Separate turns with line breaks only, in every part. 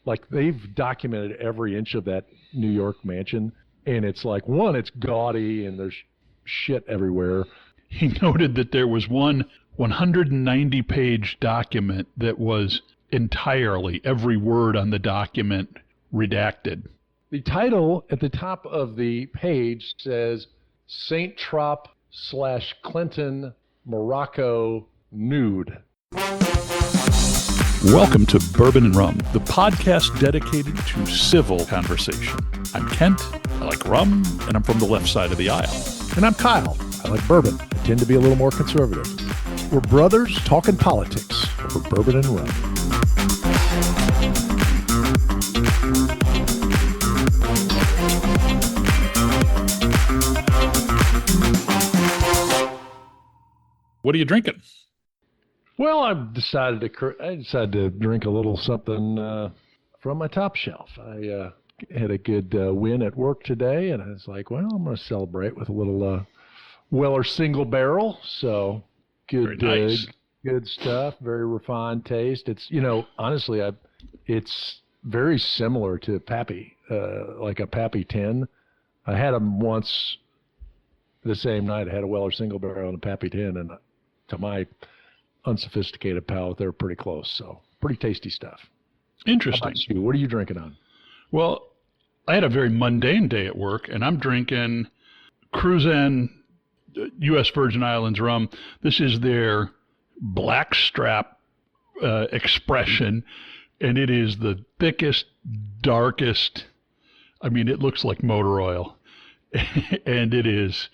like they've documented every inch of that New York mansion, and it's like, one, it's gaudy and there's shit everywhere.
He noted that there was one 190-page document that was entirely, every word on the document, redacted.
The title at the top of the page says St. Trop/Clinton Morocco nude.
Welcome to Bourbon and Rum, the podcast dedicated to civil conversation. I'm Kent, I like rum, and I'm from the left side of the aisle.
And I'm Kyle, I like bourbon. I tend to be a little more conservative. We're brothers talking politics over bourbon and rum.
What are you drinking?
Well, I decided to drink a little something from my top shelf. I had a good win at work today, and I was like, well, I'm going to celebrate with a little Weller single barrel. So good,
very nice.
Good stuff. Very refined taste. It's, honestly, it's very similar to Pappy, like a Pappy 10. I had them once the same night. I had a Weller single barrel and a Pappy 10, and to my unsophisticated palate, they're pretty close. So pretty tasty stuff.
Interesting.
How about you? What are you drinking on?
Well, I had a very mundane day at work, and I'm drinking Cruzan U.S. Virgin Islands rum. This is their black strap expression, and it is the thickest, darkest. I mean, it looks like motor oil, and it is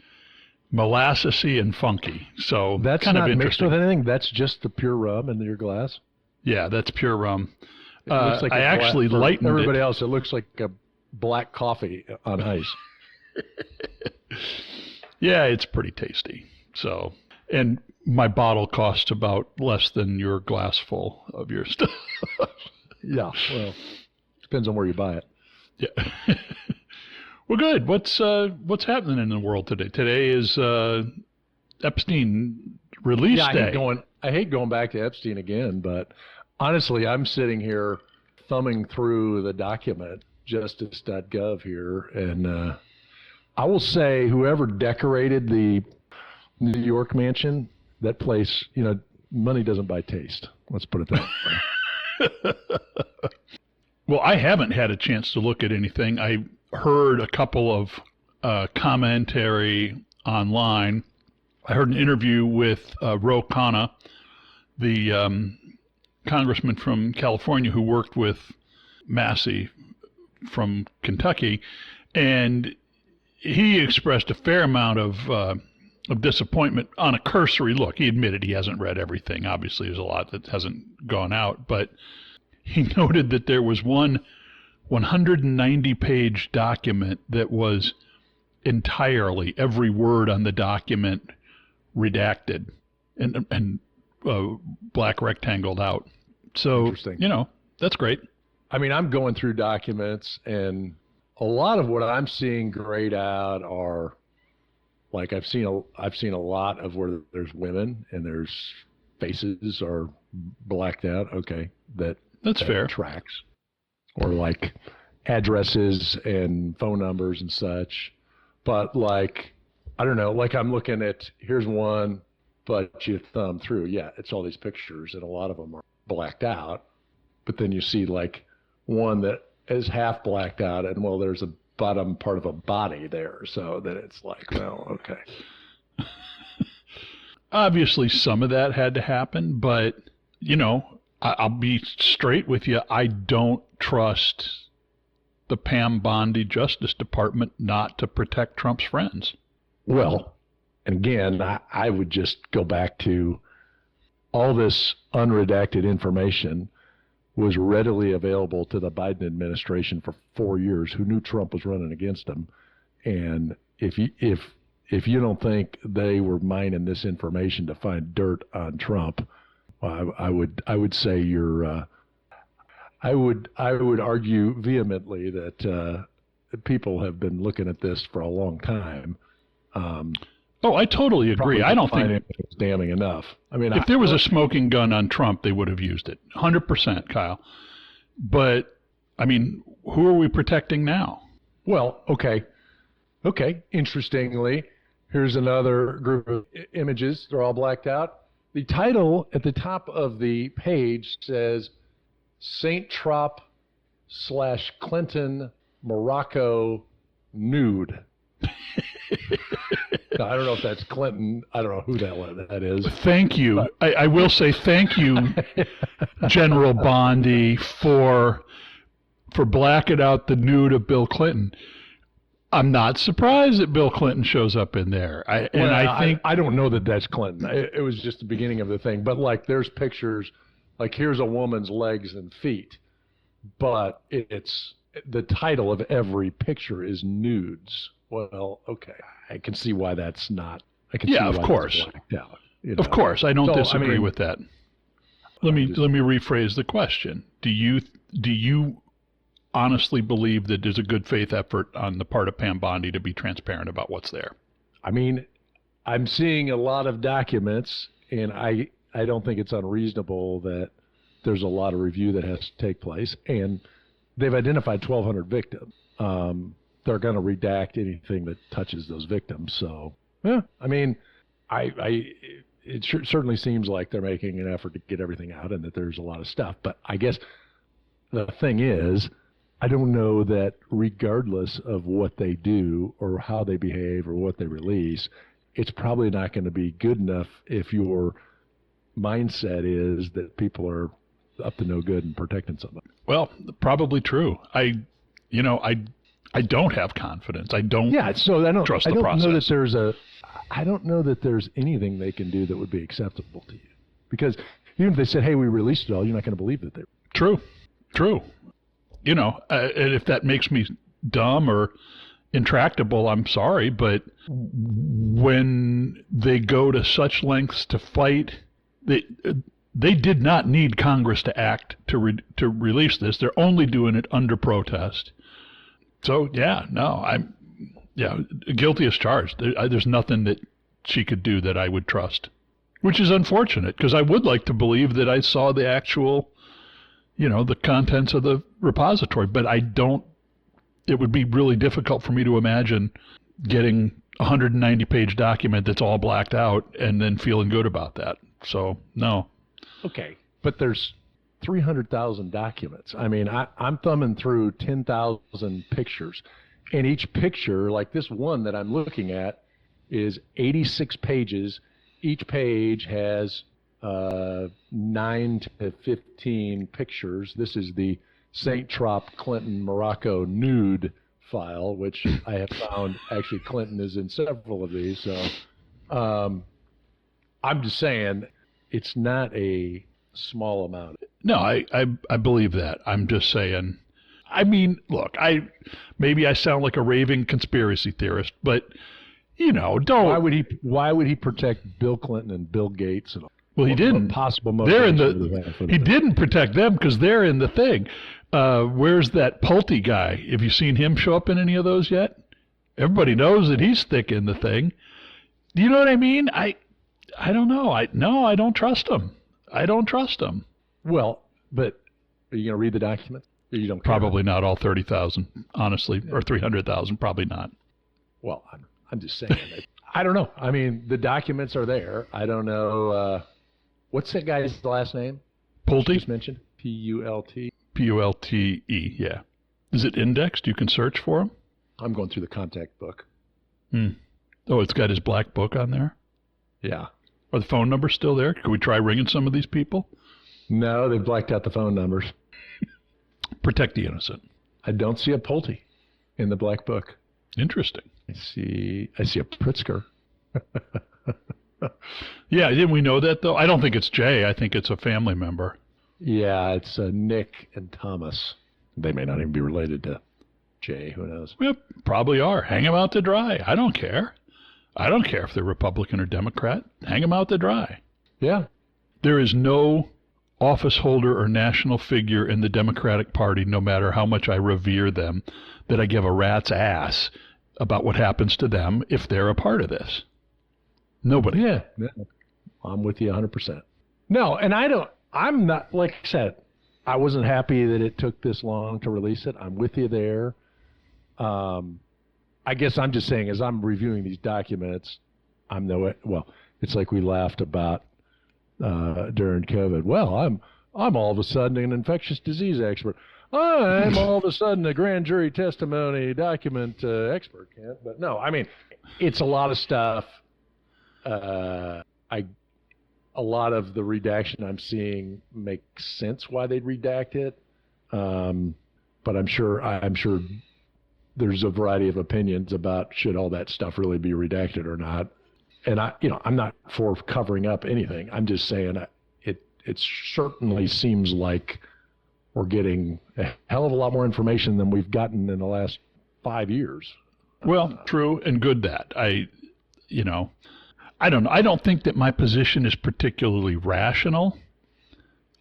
molassesy and funky. So
that's
kind
not
of
mixed with anything. That's just the pure rum in your glass.
Yeah, that's pure rum.
It looks like
I actually lightened
everybody
it.
else. It looks like a black coffee on ice.
Yeah, it's pretty tasty. So, and my bottle costs about less than your glass full of your stuff.
Yeah, well, depends on where you buy it.
Yeah. Well, good. What's happening in the world today? Today is Epstein release day.
I hate going back to Epstein again, but honestly, I'm sitting here thumbing through the document, justice.gov here, and I will say whoever decorated the New York mansion, that place, money doesn't buy taste. Let's put it that way.
Well, I haven't had a chance to look at anything. I heard a couple of commentary online. I heard an interview with Ro Khanna, the congressman from California who worked with Massey from Kentucky, and he expressed a fair amount of disappointment on a cursory look. He admitted he hasn't read everything. Obviously, there's a lot that hasn't gone out, but he noted that there was one 190-page document that was entirely, every word on the document, redacted and black rectangled out. So,
interesting.
That's great.
I mean, I'm going through documents, and a lot of what I'm seeing grayed out are, like, I've seen a lot of where there's women and there's faces are blacked out. Okay, that's
fair.
Tracks. Or like addresses and phone numbers and such. But like, I don't know, like I'm looking at, here's one, but you thumb through, yeah, it's all these pictures and a lot of them are blacked out. But then you see like one that is half blacked out and, well, there's a bottom part of a body there. So then it's like, well, okay.
Obviously some of that had to happen, but I'll be straight with you. I don't trust the Pam Bondi Justice Department not to protect Trump's friends.
Well, and again, I would just go back to all this unredacted information was readily available to the Biden administration for 4 years, who knew Trump was running against them. And if you don't think they were mining this information to find dirt on Trump, I would say you're. I would argue vehemently that people have been looking at this for a long time.
I totally agree. I don't think
it's damning enough. I mean,
if there was a smoking gun on Trump, they would have used it. 100%, Kyle. But I mean, who are we protecting now?
Well, okay. Interestingly, here's another group of images. They're all blacked out. The title at the top of the page says St. Trop / Clinton Morocco nude. Now, I don't know if that's Clinton. I don't know who that is.
Thank you. I will say thank you, General Bondi, for blacking out the nude of Bill Clinton. I'm not surprised that Bill Clinton shows up in there. I
don't know that that's Clinton. It was just the beginning of the thing. But like, there's pictures. Like, here's a woman's legs and feet, but it's the title of every picture is nudes. Well, okay, I can see why that's not. I can see why
of course.
That's blacked out, you know?
Of course, I don't disagree with that. Let me rephrase the question. Do you honestly believe that there's a good faith effort on the part of Pam Bondi to be transparent about what's there?
I mean, I'm seeing a lot of documents, and I don't think it's unreasonable that there's a lot of review that has to take place, and they've identified 1,200 victims. They're going to redact anything that touches those victims. So, yeah, I mean, it certainly seems like they're making an effort to get everything out and that there's a lot of stuff. But I guess the thing is, I don't know that regardless of what they do or how they behave or what they release, it's probably not going to be good enough if your mindset is that people are up to no good and protecting somebody.
Well, probably true. I don't have confidence. I don't. Yeah, so I don't trust the process.
I don't know that there's anything they can do that would be acceptable to you, because even if they said, "Hey, we released it all," you're not going to believe that they.
True. And if that makes me dumb or intractable, I'm sorry, but when they go to such lengths to fight, they did not need Congress to act to release this. They're only doing it under protest. So I'm guilty as charged. There's nothing that she could do that I would trust, which is unfortunate, because I would like to believe that I saw the actual, the contents of the repository, but I don't. It would be really difficult for me to imagine getting a 190-page document that's all blacked out and then feeling good about that. So, no.
Okay, but there's 300,000 documents. I mean, I'm thumbing through 10,000 pictures, and each picture, like this one that I'm looking at, is 86 pages. Each page has 9 to 15 pictures. This is the St. Trop Clinton Morocco nude file, which I have found actually Clinton is in several of these. So I'm just saying it's not a small amount.
No, I believe that. I'm just saying. I mean, look, maybe I sound like a raving conspiracy theorist, but don't.
Why would he protect Bill Clinton and Bill Gates and all?
Well, he didn't.
Possible
He didn't protect them because they're in the thing. Where's that Pulte guy? Have you seen him show up in any of those yet? Everybody knows that he's thick in the thing. Do you know what I mean? I don't know. I don't trust him. I don't trust him.
Well, but are you going to read the document? Or you don't care?
Probably not all 30,000, honestly, or 300,000. Probably not.
Well, I'm just saying that. I don't know. I mean, the documents are there. I don't know. What's that guy's last name?
Pulte?
Just mentioned. P-U-L-T.
P-U-L-T-E, yeah. Is it indexed? You can search for him?
I'm going through the contact book.
Oh, it's got his black book on there?
Yeah.
Are the phone numbers still there? Could we try ringing some of these people?
No, they've blacked out the phone numbers.
Protect the innocent.
I don't see a Pulte in the black book.
Interesting.
I see a Pritzker.
Yeah, didn't we know that, though? I don't think it's Jay. I think it's a family member.
Yeah, it's Nick and Thomas. They may not even be related to Jay. Who knows?
Yep, probably are. Hang them out to dry. I don't care. I don't care if they're Republican or Democrat. Hang them out to dry.
Yeah.
There is no office holder or national figure in the Democratic Party, no matter how much I revere them, that I give a rat's ass about what happens to them if they're a part of this. Nobody.
Yeah. I'm with you 100%. No, and I'm not, like I said, I wasn't happy that it took this long to release it. I'm with you there. I guess I'm just saying, as I'm reviewing these documents, it's like we laughed about during COVID. Well, I'm all of a sudden an infectious disease expert. I'm all of a sudden a grand jury testimony document expert, Kent. But no, I mean, it's a lot of stuff. A lot of the redaction I'm seeing makes sense why they'd redact it, but I'm sure there's a variety of opinions about should all that stuff really be redacted or not. And I'm not for covering up anything. I'm just saying it certainly seems like we're getting a hell of a lot more information than we've gotten in the last 5 years.
Well, true and good that. I don't know. I don't think that my position is particularly rational.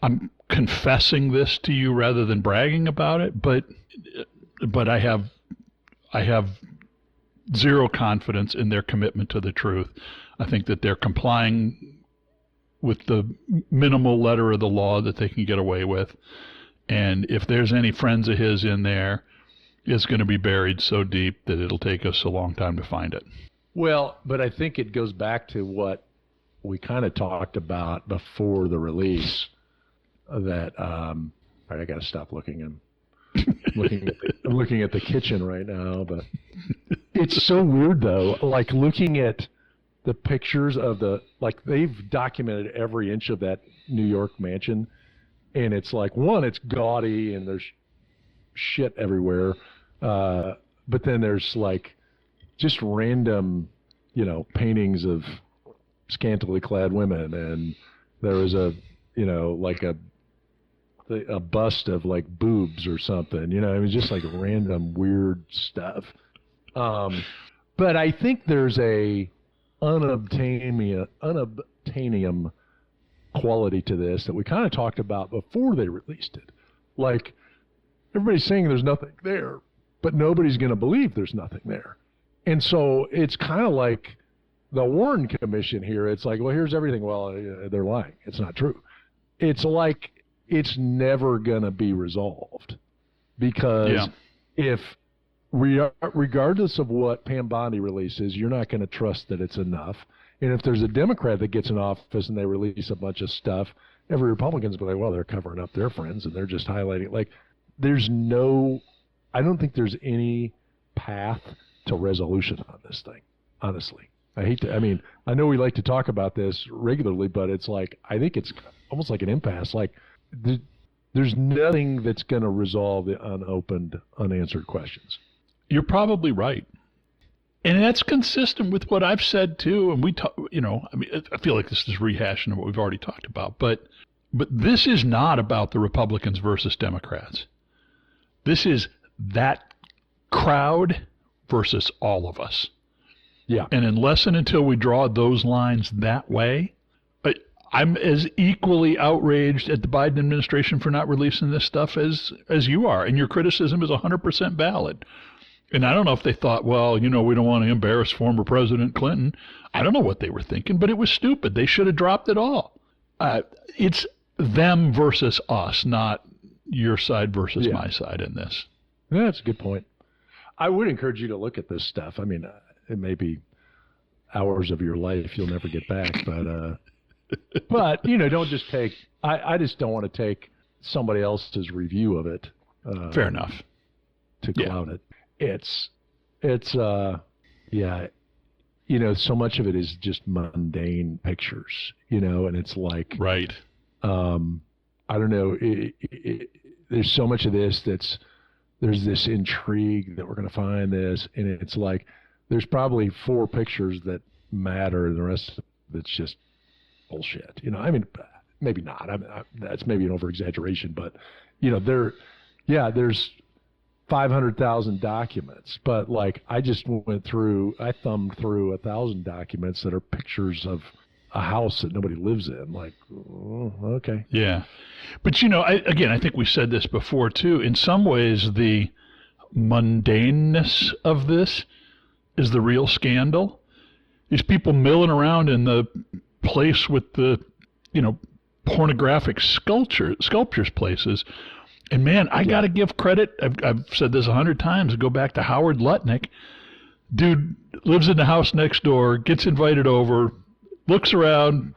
I'm confessing this to you rather than bragging about it, but I have zero confidence in their commitment to the truth. I think that they're complying with the minimal letter of the law that they can get away with. And if there's any friends of his in there, it's going to be buried so deep that it'll take us a long time to find it.
Well, but I think it goes back to what we kind of talked about before the release. That all right, I got to stop looking. I'm looking at the kitchen right now, but it's so weird though. Like looking at the pictures of they've documented every inch of that New York mansion, and it's like it's gaudy and there's shit everywhere, but then there's like just random, paintings of scantily clad women, and there was a bust of like boobs or something, it was just like random weird stuff. But I think there's a unobtainium quality to this that we kind of talked about before they released it. Like everybody's saying there's nothing there, but nobody's going to believe there's nothing there. And so it's kind of like the Warren Commission here. It's like, well, here's everything. Well, they're lying. It's not true. It's like it's never going to be resolved because regardless of what Pam Bondi releases, you're not going to trust that it's enough. And if there's a Democrat that gets in office and they release a bunch of stuff, every Republican's be like, well, they're covering up their friends and they're just highlighting. Like, I don't think there's any path to resolution on this thing, honestly. I know we like to talk about this regularly, but it's like, I think it's almost like an impasse. Like, there's nothing that's going to resolve the unopened, unanswered questions.
You're probably right. And that's consistent with what I've said too. And I feel like this is rehashing of what we've already talked about, but this is not about the Republicans versus Democrats. This is that crowd versus all of us.
Yeah.
And unless and until we draw those lines that way, I'm as equally outraged at the Biden administration for not releasing this stuff as you are. And your criticism is 100% valid. And I don't know if they thought, well, we don't want to embarrass former President Clinton. I don't know what they were thinking, but it was stupid. They should have dropped it all. It's them versus us, not your side versus my side in this.
Yeah, that's a good point. I would encourage you to look at this stuff. I mean, it may be hours of your life you'll never get back, but don't just take. I just don't want to take somebody else's review of it.
Fair enough.
To cloud it. It's so much of it is just mundane pictures, and it's like,
right.
I don't know. There's so much of this there's this intrigue that we're going to find this, and it's like, there's probably 4 pictures that matter, and the rest of it's just bullshit. I mean, maybe not. That's maybe an over-exaggeration, but there's 500,000 documents, but like I thumbed through 1,000 documents that are pictures of a house that nobody lives in. Like, okay.
Yeah. But I think we said this before too. In some ways, the mundaneness of this is the real scandal. These people milling around in the place with the, pornographic sculptures places. And man, I got to give credit. I've said this 100 times. Go back to Howard Lutnick. Dude lives in the house next door, gets invited over, looks around,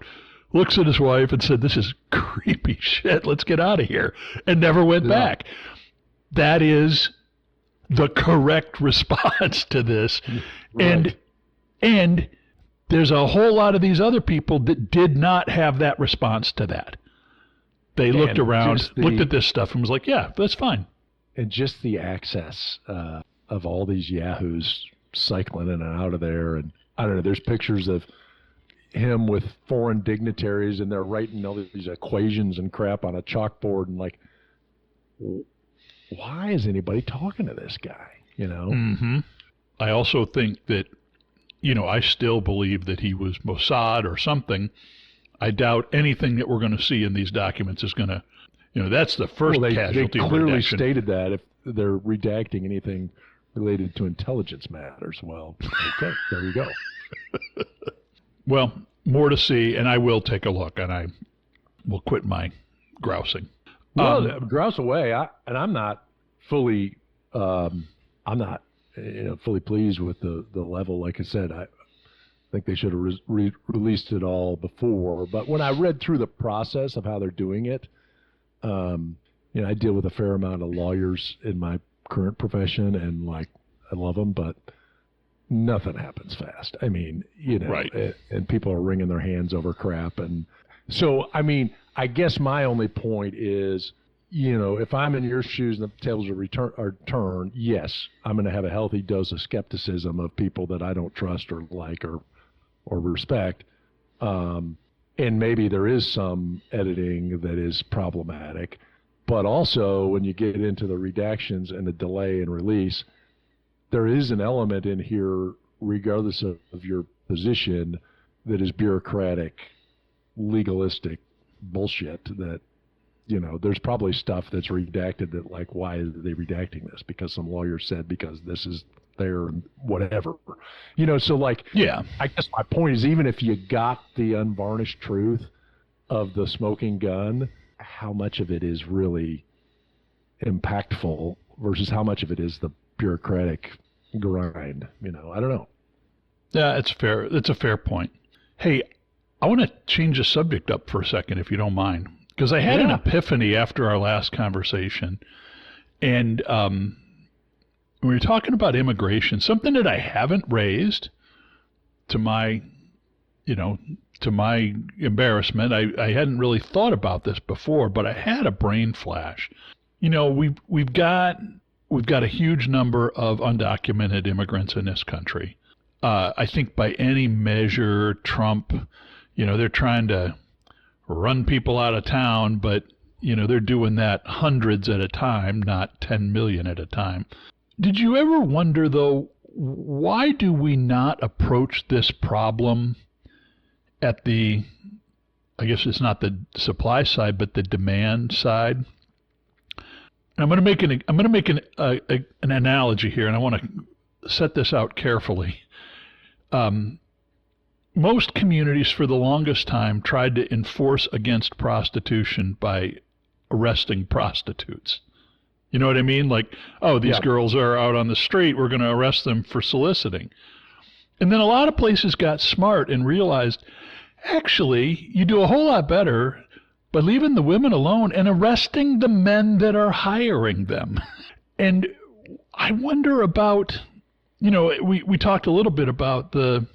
looks at his wife and said, "This is creepy shit. Let's get out of here," and never went back. That is the correct response to this. Right. And there's a whole lot of these other people that did not have that response to that. They looked around, looked at this stuff, and was like, "Yeah, that's fine."
And just the access of all these yahoos cycling in and out of there. And I don't know, there's pictures of him with foreign dignitaries, and they're writing all these equations and crap on a chalkboard, and like, why is anybody talking to this guy? You know?
Mm-hmm. I also think that, I still believe that he was Mossad or something. I doubt anything that we're going to see in these documents is going to, that's the first casualty.
They clearly stated that if they're redacting anything related to intelligence matters. Well, okay, there we go.
Well, more to see, and I will take a look, and I will quit my grousing.
Well, grouse away. I'm not fully, fully pleased with the level. Like I said, I think they should have released it all before. But when I read through the process of how they're doing it, I deal with a fair amount of lawyers in my current profession, and like, I love them, but nothing happens fast. I mean,
right.
And people are wringing their hands over crap. And so, I mean, I guess my only point is, if I'm in your shoes and the tables are turned, yes, I'm going to have a healthy dose of skepticism of people that I don't trust or like or respect. And maybe there is some editing that is problematic. But also, when you get into the redactions and the delay in release, there is an element in here, regardless of your position, that is bureaucratic, legalistic bullshit that, there's probably stuff that's redacted that, like, why are they redacting this? Because some lawyer said, because this is their whatever. So, like,
yeah.
I guess my point is, even if you got the unvarnished truth of the smoking gun, how much of it is really impactful versus how much of it is the bureaucratic grind? I don't know.
Yeah, it's fair. It's a fair point. Hey, I want to change the subject up for a second, if you don't mind, because I had an epiphany after our last conversation, and we were talking about immigration, something that I haven't raised to my, to my embarrassment. I hadn't really thought about this before, but I had a brain flash. We've got a huge number of undocumented immigrants in this country. I think by any measure, Trump, they're trying to run people out of town, but, they're doing that hundreds at a time, not 10 million at a time. Did you ever wonder, though, why do we not approach this problem at the, I guess it's not the supply side, but the demand side? And I'm going to make an analogy here, and I want to set this out carefully. Most communities for the longest time tried to enforce against prostitution by arresting prostitutes. You know what I mean? Like, oh, these girls are out on the street, we're going to arrest them for soliciting. And then a lot of places got smart and realized, actually, you do a whole lot better by leaving the women alone and arresting the men that are hiring them. And I wonder about, we talked a little bit about the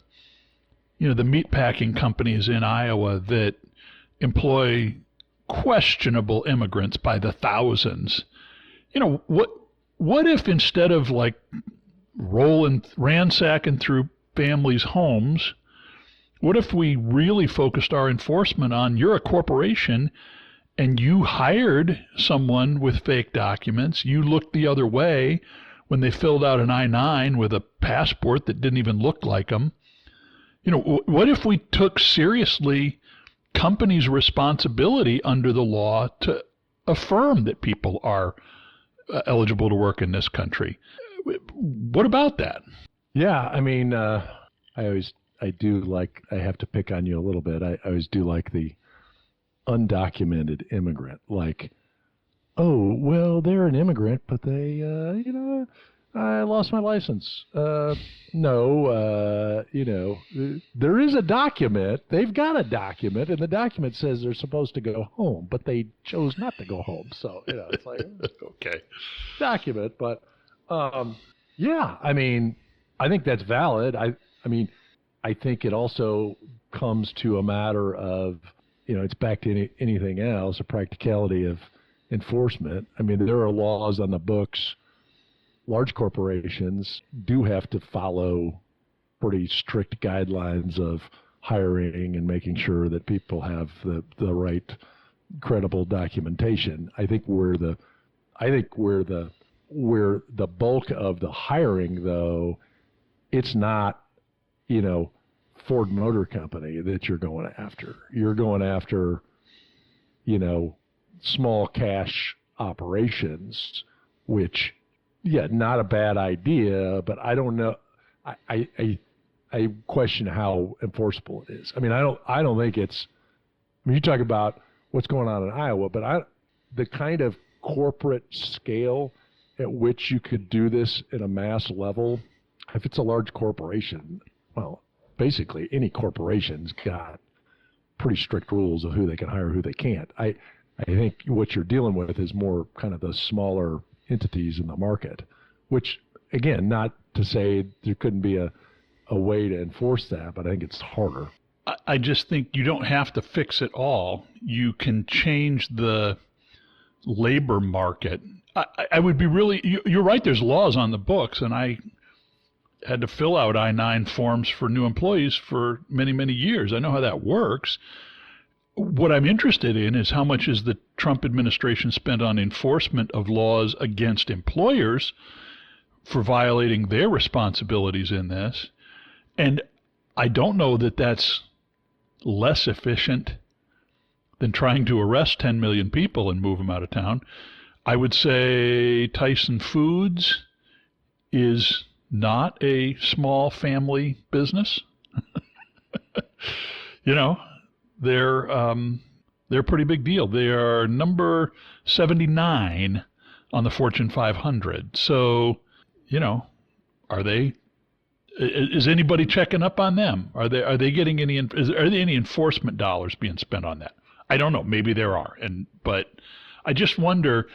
meatpacking companies in Iowa that employ questionable immigrants by the thousands. What if instead of like ransacking through families' homes, what if we really focused our enforcement on, you're a corporation and you hired someone with fake documents, you looked the other way when they filled out an I-9 with a passport that didn't even look like them. What if we took seriously companies' responsibility under the law to affirm that people are eligible to work in this country? What about that?
Yeah, I mean, I have to pick on you a little bit. I always do like the undocumented immigrant, like, oh, well, they're an immigrant, but they, I lost my license. No, there is a document. They've got a document, and the document says they're supposed to go home, but they chose not to go home. So, it's like,
Okay.
document. But, yeah, I mean, I think that's valid. I mean, I think it also comes to a matter of, it's back to anything else, a practicality of enforcement. I mean, there are laws on the books. Large corporations do have to follow pretty strict guidelines of hiring and making sure that people have the right credible documentation. I think where the bulk of the hiring, though, it's not, Ford Motor Company that you're going after. You're going after, small cash operations, which, yeah, not a bad idea, but I don't know. I question how enforceable it is. I mean, I don't think it's. I mean, you talk about what's going on in Iowa, but the kind of corporate scale at which you could do this at a mass level, if it's a large corporation, well, basically any corporation's got pretty strict rules of who they can hire, who they can't. I think what you're dealing with is more kind of the smaller entities in the market, which, again, not to say there couldn't be a way to enforce that, but I think it's harder.
I just think you don't have to fix it all. You can change the labor market. I would be really, you're right, there's laws on the books, and I had to fill out I-9 forms for new employees for many, many years. I know how that works. What I'm interested in is how much is the Trump administration spent on enforcement of laws against employers for violating their responsibilities in this. And I don't know that that's less efficient than trying to arrest 10 million people and move them out of town. I would say Tyson Foods is not a small family business. They're a pretty big deal. They are number 79 on the Fortune 500. So, are they? Is anybody checking up on them? Are they getting any? Are there any enforcement dollars being spent on that? I don't know. Maybe there are, but I just wonder.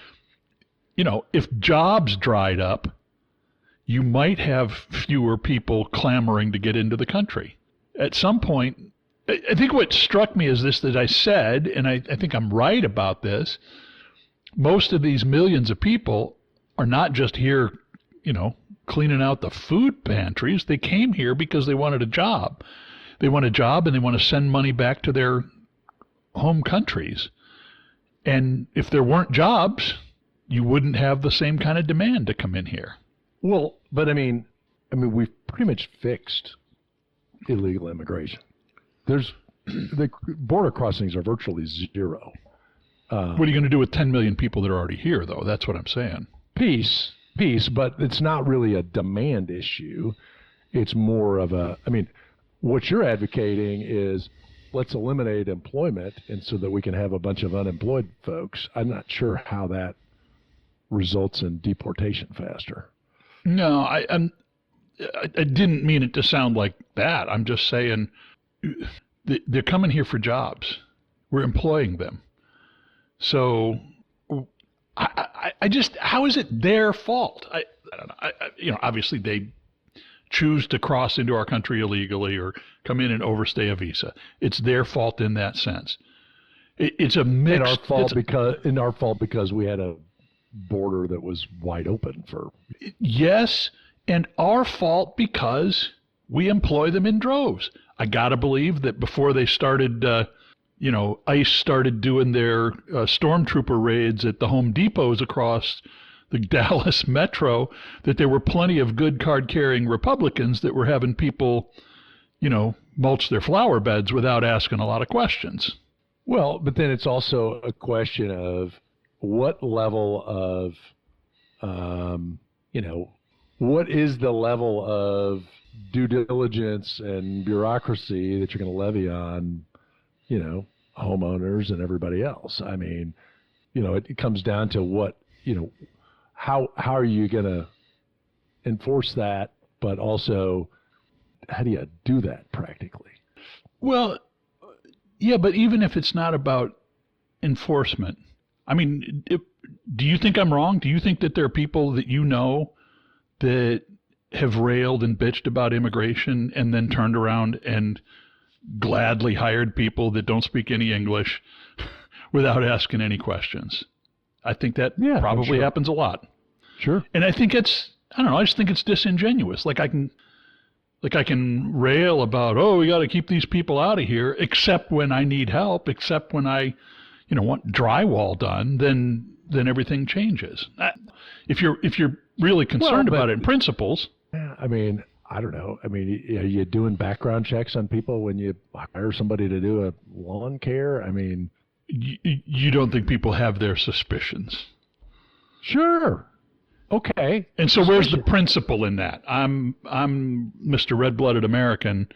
If jobs dried up, you might have fewer people clamoring to get into the country. At some point, I think what struck me is this, that I said, and I think I'm right about this, most of these millions of people are not just here, cleaning out the food pantries. They came here because they wanted a job. They want a job and they want to send money back to their home countries. And if there weren't jobs, you wouldn't have the same kind of demand to come in here.
Well, but I mean, we've pretty much fixed illegal immigration. The border crossings are virtually zero.
What are you going to do with 10 million people that are already here, though? That's what I'm saying.
Peace, but it's not really a demand issue. It's more of what you're advocating is let's eliminate employment, and so that we can have a bunch of unemployed folks. I'm not sure how that results in deportation faster.
No, I didn't mean it to sound like that. I'm just saying they're coming here for jobs. We're employing them. So I just, how is it their fault? I don't know. Obviously they choose to cross into our country illegally or come in and overstay a visa. It's their fault in that sense. It's a mix.
In our fault because we had a border that was wide open for.
Yes, and our fault because we employ them in droves. I gotta believe that before they started, ICE started doing their stormtrooper raids at the Home Depots across the Dallas metro, that there were plenty of good card-carrying Republicans that were having people, mulch their flower beds without asking a lot of questions.
Well, but then it's also a question of what level of, what is the level of due diligence and bureaucracy that you're going to levy on, homeowners and everybody else. I mean, it comes down to what, how are you going to enforce that, but also how do you do that practically?
Well, yeah, but even if it's not about enforcement, I mean, do you think I'm wrong? Do you think that there are people that that have railed and bitched about immigration and then turned around and gladly hired people that don't speak any English without asking any questions? I think that probably happens a lot.
Sure.
And I think I don't know, I just think it's disingenuous. Like I can rail about, oh, we got to keep these people out of here, except when I need help, except when I, want drywall done, then everything changes. If you're really concerned about it in principles.
I mean, I don't know. I mean, are you doing background checks on people when you hire somebody to do a lawn care? I mean,
you don't think people have their suspicions?
Sure. Okay.
And so where's the principle in that? I'm Mr. Red-blooded American,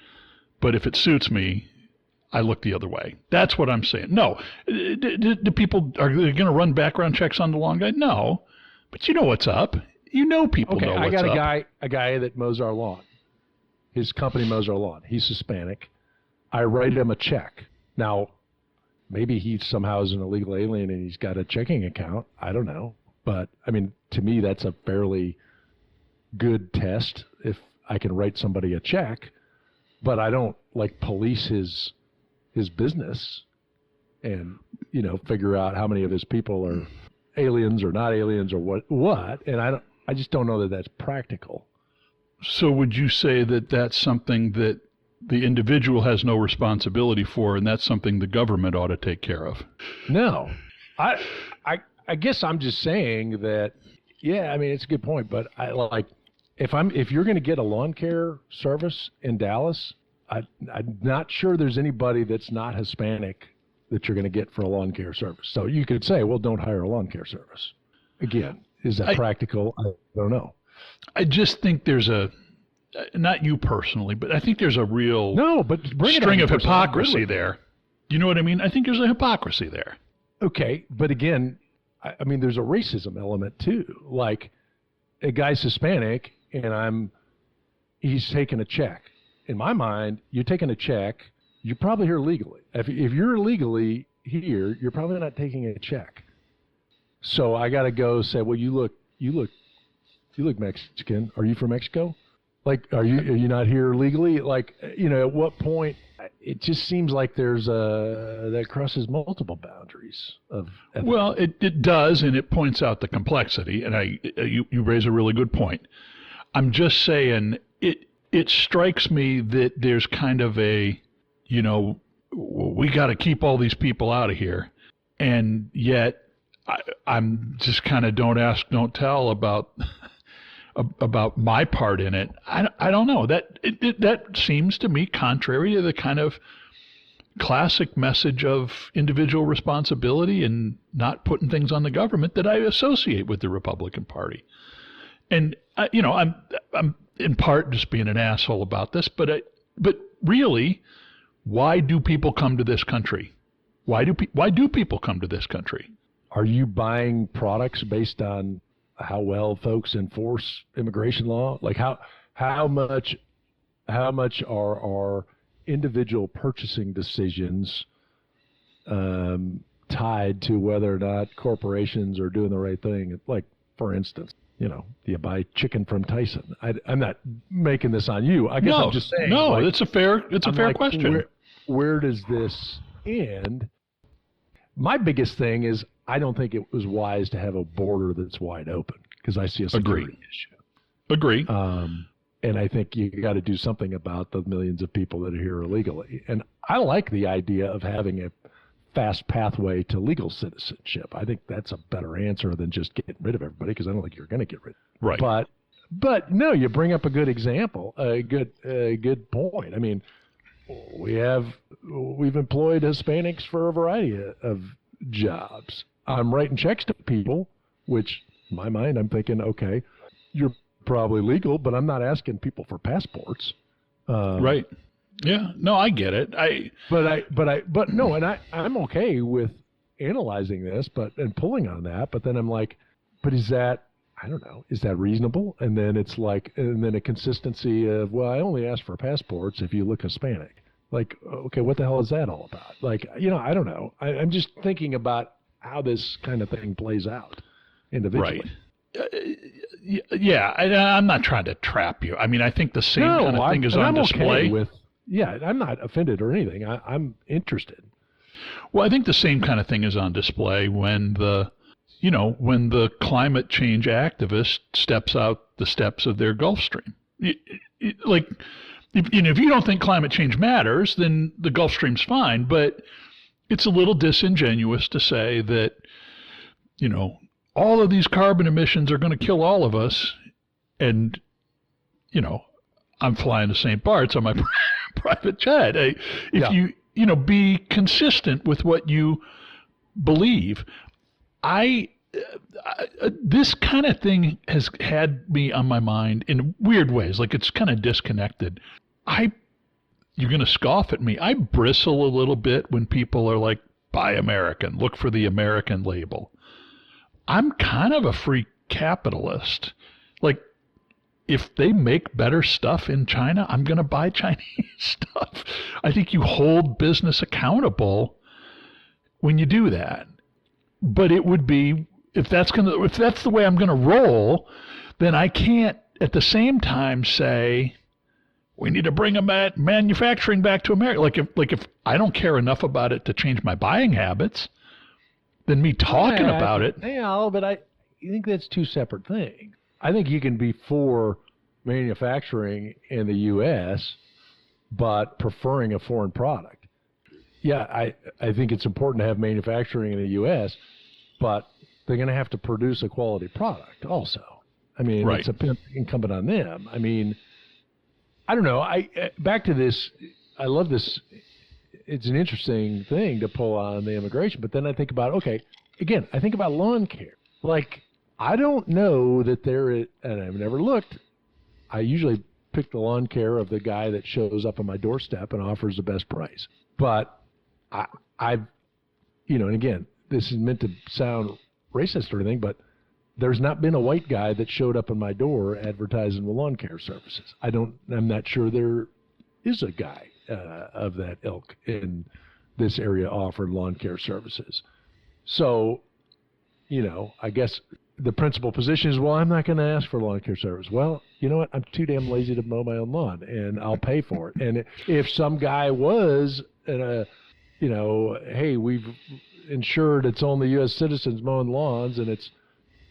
but if it suits me, I look the other way. That's what I'm saying. No. Do people, are they going to run background checks on the lawn guy? No. But you know what's up. People know what's up.
I got a guy that mows our lawn. His company mows our lawn. He's Hispanic. I write him a check. Now, maybe he somehow is an illegal alien and he's got a checking account. I don't know. But, I mean, to me, that's a fairly good test if I can write somebody a check. But I don't, police his business and, figure out how many of his people are aliens or not aliens or what. And I just don't know that that's practical.
So would you say that that's something that the individual has no responsibility for, and that's something the government ought to take care of?
No. I guess I'm just saying that, I mean, it's a good point, but if you're going to get a lawn care service in Dallas, I'm not sure there's anybody that's not Hispanic that you're going to get for a lawn care service. So you could say, well, don't hire a lawn care service. Again, is that practical? I don't know.
I just think there's not you personally, but I think there's a real string of hypocrisy there. You know what I mean? I think there's a hypocrisy there.
Okay, but again, I mean, there's a racism element too. Like, a guy's Hispanic and he's taking a check. In my mind, you're taking a check, you're probably here legally. If you're illegally here, you're probably not taking a check. So I got to go say, well, you look Mexican. Are you from Mexico? Are you not here legally? At what point? It just seems like that crosses multiple boundaries of ethics.
Well, it does, and it points out the complexity. And you raise a really good point. I'm just saying it strikes me that there's kind of a, we got to keep all these people out of here, and yet I'm just kind of don't ask, don't tell about my part in it. I don't know. That seems to me contrary to the kind of classic message of individual responsibility and not putting things on the government that I associate with the Republican Party. And I'm in part just being an asshole about this, but really, why do people come to this country? Why do people come to this country?
Are you buying products based on how well folks enforce immigration law? How much are our individual purchasing decisions tied to whether or not corporations are doing the right thing? For instance, do you buy chicken from Tyson? I'm not making this on you. I guess I'm just saying.
No, it's a fair question.
Where does this end? My biggest thing is I don't think it was wise to have a border that's wide open because I see a security issue.
Agree.
And I think you got to do something about the millions of people that are here illegally. And I like the idea of having a fast pathway to legal citizenship. I think that's a better answer than just getting rid of everybody, because I don't think you're going to get rid of it.
Right.
But no, you bring up a good example, a good point. I mean, we've employed Hispanics for a variety of jobs. I'm writing checks to people, which in my mind I'm thinking, okay, you're probably legal, but I'm not asking people for passports.
Right. Yeah, no, I get it.
But no, and I'm okay with analyzing this, and pulling on that. But then I'm like, but is that, I don't know, is that reasonable? And then it's like, and then a consistency of, well, I only ask for passports if you look Hispanic. Like, okay, what the hell is that all about? Like, I don't know. I'm just thinking about how this kind of thing plays out individually.
Right. Yeah, I'm not trying to trap you. I mean, I think the same kind
No,
of thing is
and
on
I'm
display.
okay with, yeah, I'm not offended or anything. I'm interested.
Well, I think the same kind of thing is on display when when the climate change activist steps out the steps of their Gulf Stream. Like, if you don't think climate change matters, then the Gulf Stream's fine. But it's a little disingenuous to say that, all of these carbon emissions are going to kill all of us. And, I'm flying to St. Bart's on my private jet. If you, be consistent with what you believe. This kind of thing has had me on my mind in weird ways. Like, it's kind of disconnected. You're going to scoff at me. I bristle a little bit when people are like, buy American, look for the American label. I'm kind of a free capitalist. Like, if they make better stuff in China, I'm going to buy Chinese stuff. I think you hold business accountable when you do that. But it would be, if that's the way I'm going to roll, then I can't at the same time say we need to bring manufacturing back to America. Like if I don't care enough about it to change my buying habits, then me talking about it.
Yeah, but I think that's two separate things. I think you can be for manufacturing in the U.S., but preferring a foreign product. Yeah, I think it's important to have manufacturing in the U.S., but they're going to have to produce a quality product also. I mean,
right.
It's incumbent on them. I mean, I don't know. Back to this, I love this. It's an interesting thing to pull on the immigration, but then I think about, I think about lawn care. Like, I don't know that and I've never looked. I usually pick the lawn care of the guy that shows up on my doorstep and offers the best price. But I've, and again, this is meant to sound racist or anything, but there's not been a white guy that showed up on my door advertising the lawn care services. I'm not sure there is a guy of that ilk in this area offering lawn care services. So, I guess the principal position is, well, I'm not going to ask for lawn care service. Well, you know what? I'm too damn lazy to mow my own lawn, and I'll pay for it. And if some guy was hey, we've ensured it's only U.S. citizens mowing lawns, and it's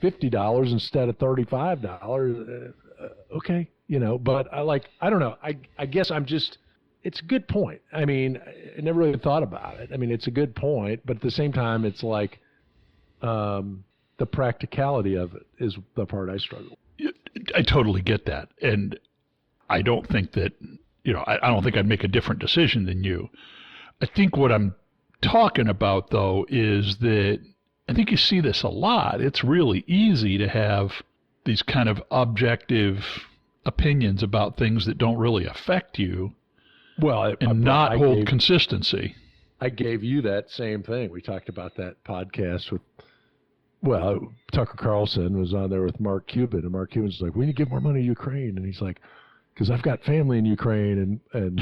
$50 instead of $35, okay, but I don't know. I guess it's a good point. I mean, I never really thought about it. I mean, it's a good point, but at the same time, it's like the practicality of it is the part I struggle with.
I totally get that. And I don't think that, I don't think I'd make a different decision than you. I think what I'm talking about, though, is that I think you see this a lot. It's really easy to have these kind of objective opinions about things that don't really affect you, not hold consistency.
I gave you that same thing. We talked about that podcast with, Tucker Carlson was on there with Mark Cuban, and Mark Cuban's like, we need to give more money to Ukraine. And he's like, because I've got family in Ukraine, and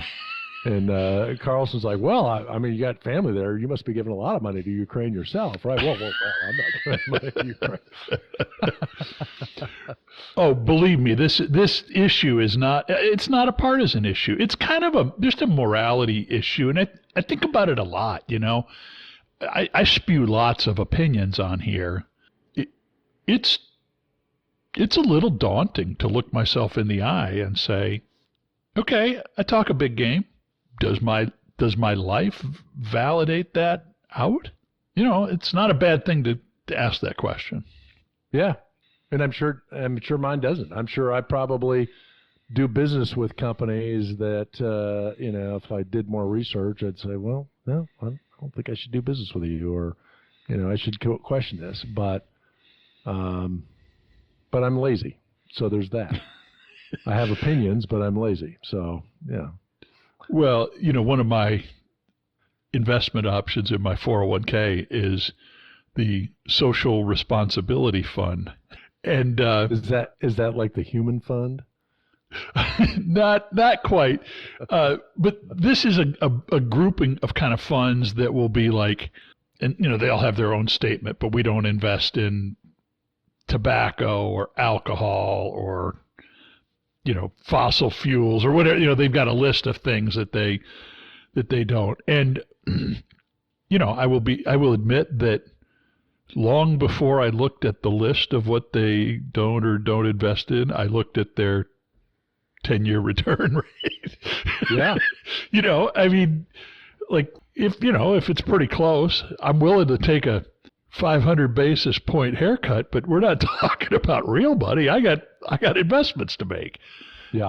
Carlson's like, well, I mean, you got family there. You must be giving a lot of money to Ukraine yourself, right? Well, I'm not giving money to Ukraine.
Oh, believe me, this issue is it's not a partisan issue. It's kind of just a morality issue. And I think about it a lot, I spew lots of opinions on here. It's a little daunting to look myself in the eye and say, okay, I talk a big game. Does my life validate that out? It's not a bad thing to ask that question.
Yeah. And I'm sure mine doesn't. I'm sure I probably do business with companies that, if I did more research, I'd say, well, no, I don't think I should do business with you, or, I should question this. But I'm lazy. So there's that. I have opinions, but I'm lazy. So, yeah.
Well, one of my investment options in my 401k is the social responsibility fund. And
Is that like the human fund?
not quite. But this is a grouping of kind of funds that will be like, and they all have their own statement, but we don't invest in tobacco or alcohol or fossil fuels or whatever. They've got a list of things that they don't. And I will admit that long before I looked at the list of what they don't or don't invest in, I looked at their 10-year return rate.
Yeah.
I mean, like if it's pretty close, I'm willing to take a 500 basis point haircut, but we're not talking about real money. I got investments to make.
Yeah.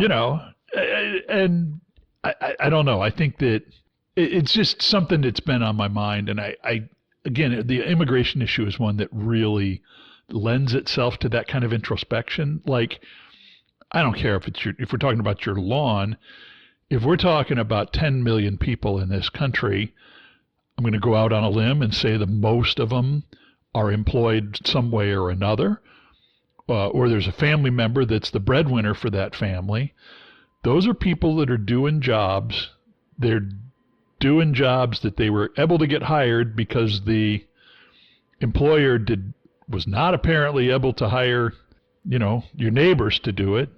And I don't know. I think that it's just something that's been on my mind, and I again, the immigration issue is one that really lends itself to that kind of introspection. Like, I don't care if we're talking about your lawn, if we're talking about 10 million people in this country, I'm going to go out on a limb and say the most of them are employed some way or another, or there's a family member that's the breadwinner for that family. Those are people that are doing jobs. They're doing jobs that they were able to get hired because the employer was not apparently able to hire, your neighbors to do it.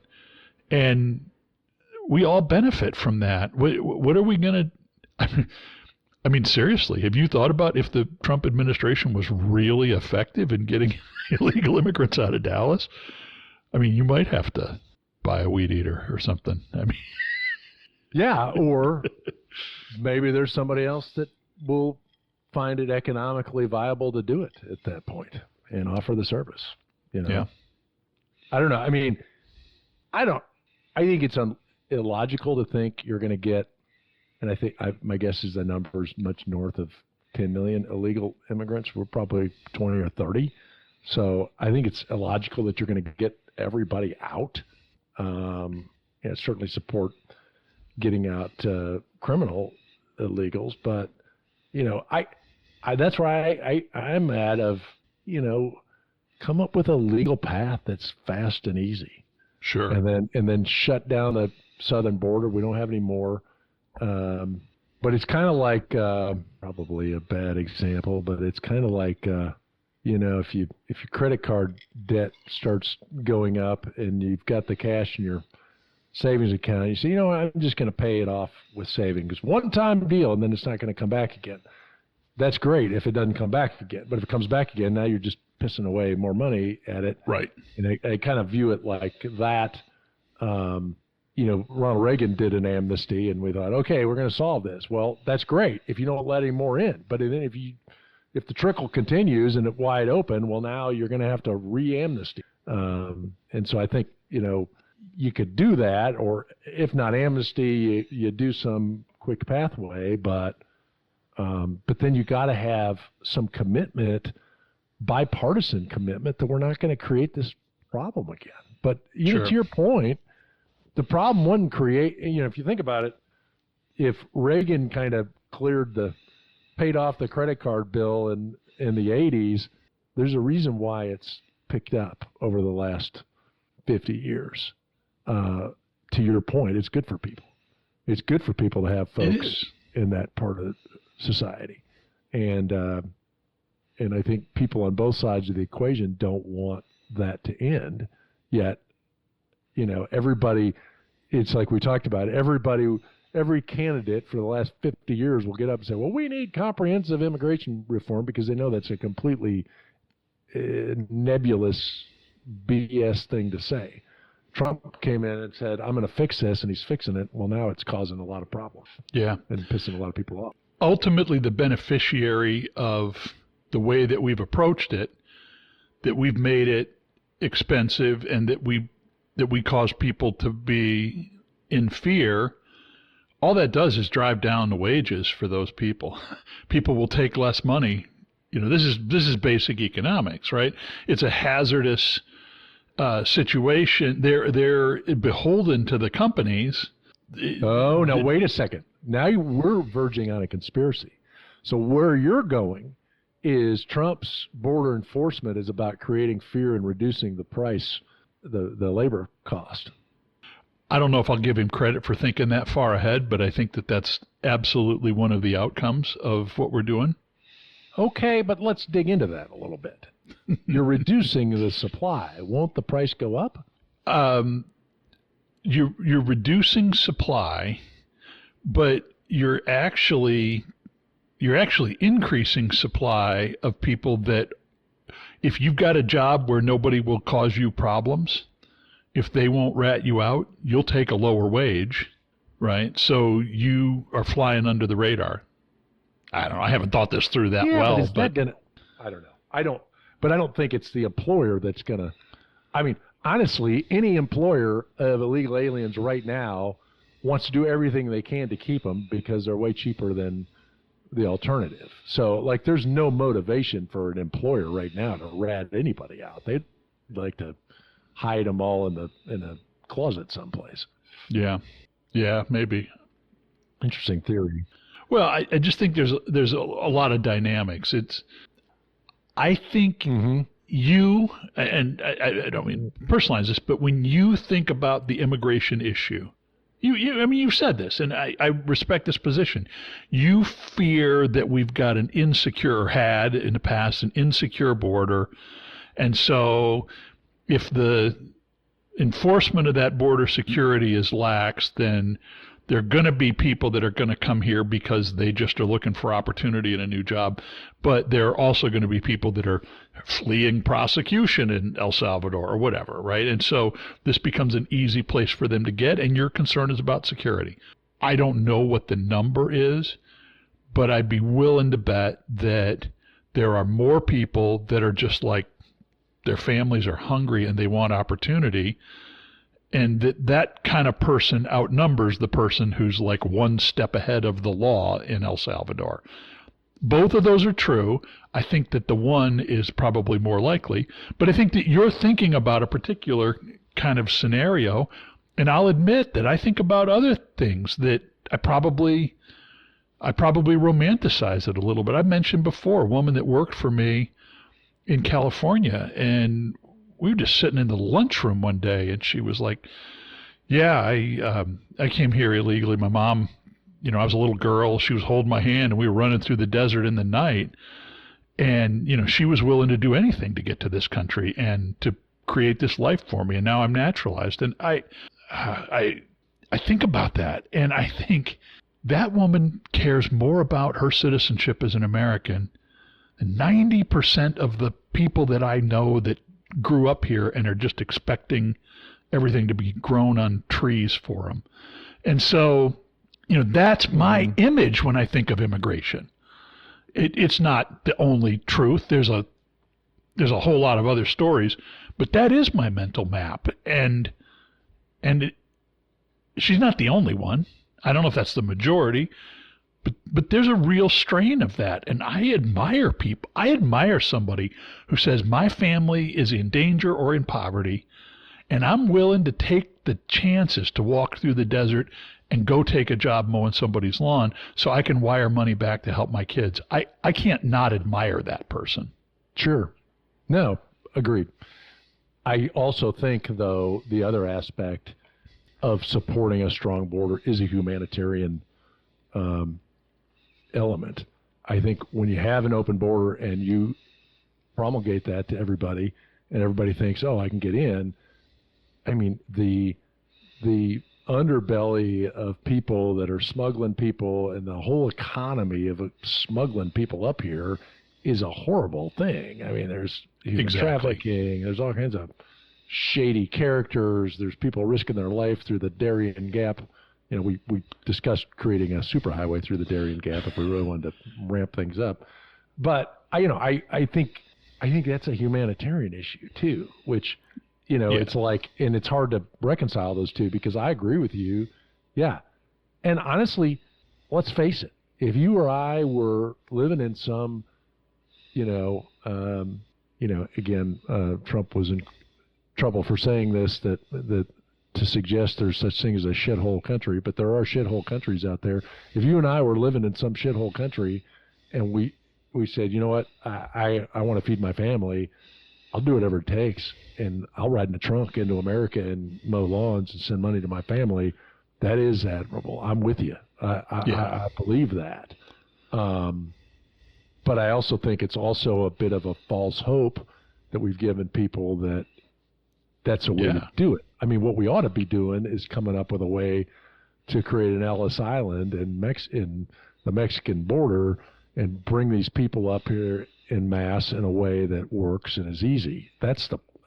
And we all benefit from that. What are we going to, I mean, seriously, have you thought about if the Trump administration was really effective in getting illegal immigrants out of Dallas? I mean, you might have to buy a weed eater or something. I mean,
yeah, or maybe there's somebody else that will find it economically viable to do it at that point and offer the service.
Yeah.
I don't know. I mean, I think it's illogical to think you're going to get, and I think my guess is the number is much north of 10 million illegal immigrants. We're probably 20 or 30. So I think it's illogical that you're going to get everybody out. And certainly support getting out criminal illegals, but that's why I'm mad of come up with a legal path that's fast and easy.
Sure.
And then shut down the southern border. We don't have any more. But it's kind of like probably a bad example, but it's kind of like if your credit card debt starts going up and you've got the cash in your savings account, you say, I'm just going to pay it off with savings. One-time deal, and then it's not going to come back again. That's great if it doesn't come back again. But if it comes back again, now you're just pissing away more money at it.
Right.
And I kind of view it like that. Ronald Reagan did an amnesty, and we thought, okay, we're going to solve this. Well, that's great if you don't let any more in. But then if the trickle continues and it's wide open, well, now you're going to have to re-amnesty. And so I think, you could do that, or if not amnesty, you do some quick pathway, but then you got to have some commitment, bipartisan commitment, that we're not going to create this problem again. But to your point, the problem wouldn't create, if you think about it, if Reagan kind of paid off the credit card bill in the 80s, there's a reason why it's picked up over the last 50 years. To your point, it's good for people. It's good for people to have folks in that part of society. And I think people on both sides of the equation don't want that to end. Yet, everybody, it's like we talked about, every candidate for the last 50 years will get up and say, well, we need comprehensive immigration reform, because they know that's a completely nebulous BS thing to say. Trump came in and said, I'm going to fix this, and he's fixing it. Well, now it's causing a lot of problems. Yeah. And pissing a lot of people off.
Ultimately, the beneficiary of the way that we've approached it, that we've made it expensive, and that we cause people to be in fear, all that does is drive down the wages for those people. People will take less money. This is basic economics, right? It's a hazardous situation. They're beholden to the companies
Oh, now wait a second. Now we're verging on a conspiracy. So where you're going is Trump's border enforcement is about creating fear and reducing the price, the labor cost.
I don't know if I'll give him credit for thinking that far ahead, but I think that that's absolutely one of the outcomes of what we're doing.
Okay, but let's dig into that a little bit. You're reducing the supply. Won't the price go up?
You're reducing supply, but you're actually increasing supply of people that, if you've got a job where nobody will cause you problems, if they won't rat you out, you'll take a lower wage, right? So you are flying under the radar. I don't know. I haven't thought this through that well.
But is that gonna? I don't know. But I don't think it's the employer that's gonna. I mean, honestly, any employer of illegal aliens right now wants to do everything they can to keep them because they're way cheaper than the alternative. So, like, there's no motivation for an employer right now to rat anybody out. They'd like to hide them all in a closet someplace.
Yeah, maybe.
Interesting theory.
Well, I just think there's a lot of dynamics. I think you, and I don't mean to personalize this, but when you think about the immigration issue, you've said this, and I respect this position. You fear that we've got an insecure, or had in the past, an insecure border, and so if the enforcement of that border security is lax, then there are going to be people that are going to come here because they just are looking for opportunity and a new job. But there are also going to be people that are fleeing prosecution in El Salvador or whatever, right? And so this becomes an easy place for them to get, and your concern is about security. I don't know what the number is, but I'd be willing to bet that there are more people that are just like, their families are hungry and they want opportunity, and that kind of person outnumbers the person who's like one step ahead of the law in El Salvador. Both of those are true. I think that the one is probably more likely, but I think that you're thinking about a particular kind of scenario, and I'll admit that I think about other things that I probably romanticize it a little bit. I mentioned before a woman that worked for me in California, and we were just sitting in the lunchroom one day, and she was like, yeah, I came here illegally. My mom, I was a little girl. She was holding my hand, and we were running through the desert in the night. And, she was willing to do anything to get to this country and to create this life for me. And now I'm naturalized. And I think about that, and I think that woman cares more about her citizenship as an American. 90% of the people that I know that grew up here and are just expecting everything to be grown on trees for them. And so, that's my image when I think of immigration. It's not the only truth. There's a whole lot of other stories, but that is my mental map. And she's not the only one. I don't know if that's the majority, but there's a real strain of that. And I admire people. I admire somebody who says, my family is in danger or in poverty, and I'm willing to take the chances to walk through the desert and go take a job mowing somebody's lawn so I can wire money back to help my kids. I can't not admire that person.
Sure. No, agreed. I also think, though, the other aspect of supporting a strong border is a humanitarian element. I think when you have an open border and you promulgate that to everybody, and everybody thinks, oh, I can get in, I mean, the underbelly of people that are smuggling people and the whole economy of smuggling people up here is a horrible thing. I mean, there's human trafficking, there's all kinds of shady characters, there's people risking their life through the Darien Gap. We discussed creating a superhighway through the Darien Gap if we really wanted to ramp things up. But I think that's a humanitarian issue too, which it's like, and it's hard to reconcile those two, because I agree with you. Yeah. And honestly, let's face it, if you or I were living in some, again, Trump was in trouble for saying this, that to suggest there's such thing as a shithole country, but there are shithole countries out there. If you and I were living in some shithole country and we said, you know what, I want to feed my family, I'll do whatever it takes, and I'll ride in a trunk into America and mow lawns and send money to my family. That is admirable. I'm with you. I believe that. But I also think it's also a bit of a false hope that we've given people that that's a way to do it. I mean, what we ought to be doing is coming up with a way to create an Ellis Island in the Mexican border and bring these people up here in mass in a way that works and is easy.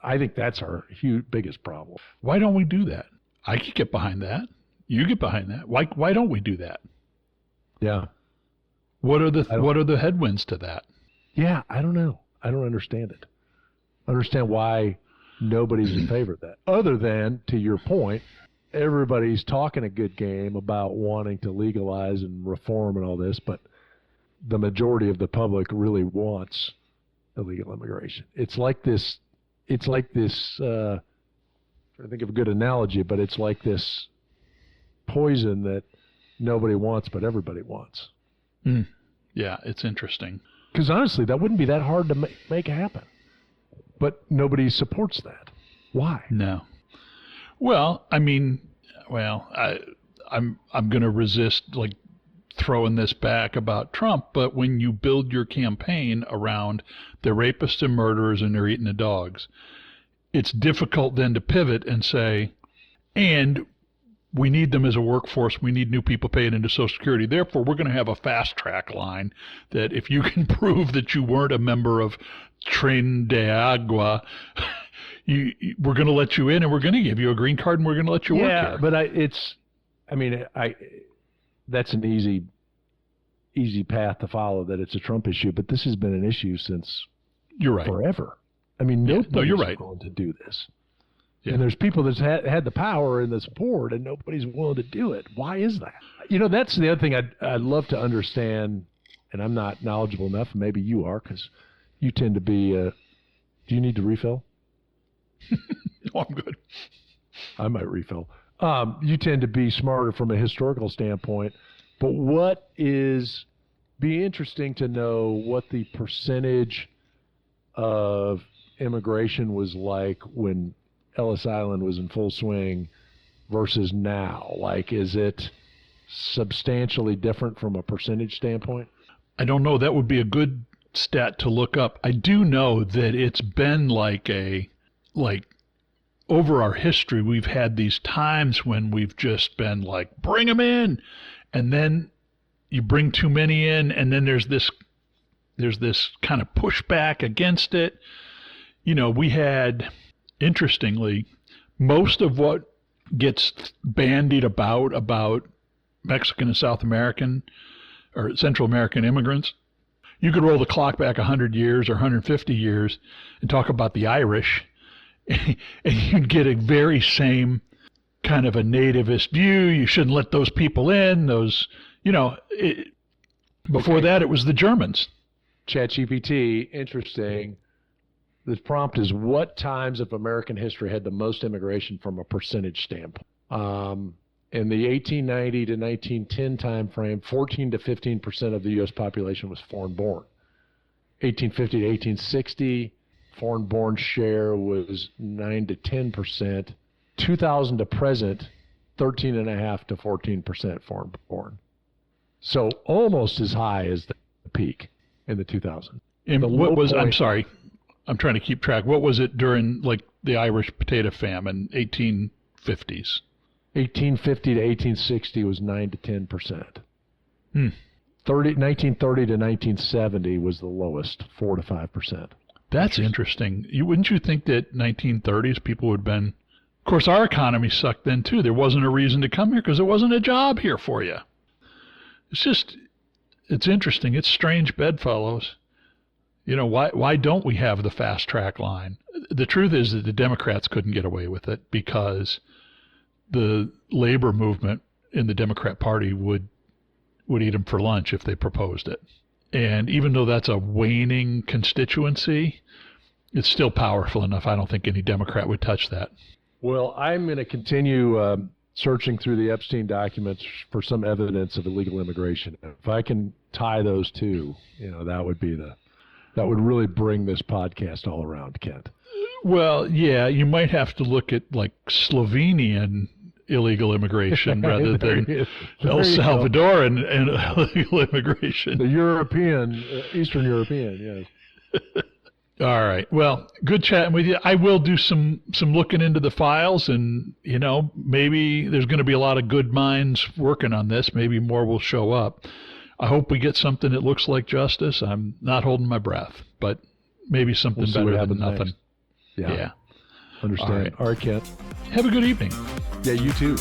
I think that's our biggest problem.
Why don't we do that? I could get behind that. You get behind that. Why don't we do that?
Yeah.
What are the headwinds to that?
Yeah, I don't know. I don't understand it. I understand why nobody's in favor of that. Other than, to your point, everybody's talking a good game about wanting to legalize and reform and all this, but the majority of the public really wants illegal immigration. It's like this, I'm trying to think of a good analogy, but it's like this poison that nobody wants, but everybody wants.
Yeah, it's interesting.
Because honestly, that wouldn't be that hard to make happen. But nobody supports that. Why?
No. Well, I mean, I'm going to resist like throwing this back about Trump, but when you build your campaign around the rapists and murderers and they're eating the dogs, it's difficult then to pivot and say, and we need them as a workforce. We need new people paying into Social Security. Therefore, we're going to have a fast track line that if you can prove that you weren't a member of Tren de Agua, we're going to let you in and we're going to give you a green card and we're going to let you work here.
Yeah, but that's an easy path to follow, that it's a Trump issue, but this has been an issue since forever. I mean, nobody's willing to do this. Yeah. And there's people that's had the power and the support, and nobody's willing to do it. Why is that? You know, that's the other thing I'd love to understand, and I'm not knowledgeable enough, maybe you are, because you tend to be, do you need to refill?
No, I'm good.
I might refill. You tend to be smarter from a historical standpoint, but be interesting to know what the percentage of immigration was like when Ellis Island was in full swing versus now. Like, is it substantially different from a percentage standpoint?
I don't know. That would be a good stat to look up. I do know that it's been like over our history, we've had these times when we've just been like, bring them in, and then you bring too many in, and then there's this kind of pushback against it. You know, we had, interestingly, most of what gets bandied about Mexican and South American or Central American immigrants, you could roll the clock back 100 years or 150 years and talk about the Irish, and you'd get a very same kind of a nativist view. You shouldn't let those people in. Before that, it was the Germans.
ChatGPT, interesting. The prompt is, what times of American history had the most immigration from a percentage standpoint? In the 1890 to 1910 time frame, 14 to 15% of the U.S. population was foreign-born. 1850 to 1860, foreign-born share was 9 to 10%. 2000 to present, 13.5 to 14% foreign-born. So almost as high as the peak in the 2000s.
And I'm sorry, I'm trying to keep track. What was it during like the Irish potato famine, 1850s?
1850 to 1860 was 9 to 10%. 1930 to 1970 was the lowest, 4 to 5%.
That's interesting. Wouldn't you think that 1930s people would have been, of course, our economy sucked then too. There wasn't a reason to come here because there wasn't a job here for you. It's interesting. It's strange bedfellows. You know, why don't we have the fast track line? The truth is that the Democrats couldn't get away with it because the labor movement in the Democrat Party would eat them for lunch if they proposed it. And even though that's a waning constituency, it's still powerful enough. I don't think any Democrat would touch that.
Well, I'm going to continue searching through the Epstein documents for some evidence of illegal immigration. If I can tie those two, that would really bring this podcast all around, Kent.
Well, yeah, you might have to look at like Slovenian illegal immigration rather than El Salvadoran illegal immigration.
The European, Eastern European, yes.
All right. Well, good chatting with you. I will do some looking into the files, and maybe there's going to be a lot of good minds working on this. Maybe more will show up. I hope we get something that looks like justice. I'm not holding my breath, but maybe something better than nothing.
Next. Yeah.
Understand.
All right, Kent.
Have a good evening.
Yeah, you too.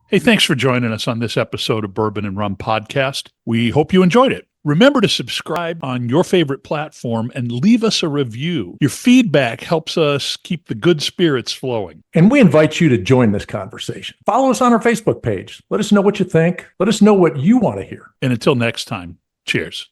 Hey, thanks for joining us on this episode of Bourbon and Rum Podcast. We hope you enjoyed it. Remember to subscribe on your favorite platform and leave us a review. Your feedback helps us keep the good spirits flowing.
And we invite you to join this conversation. Follow us on our Facebook page. Let us know what you think. Let us know what you want to hear.
And until next time, cheers.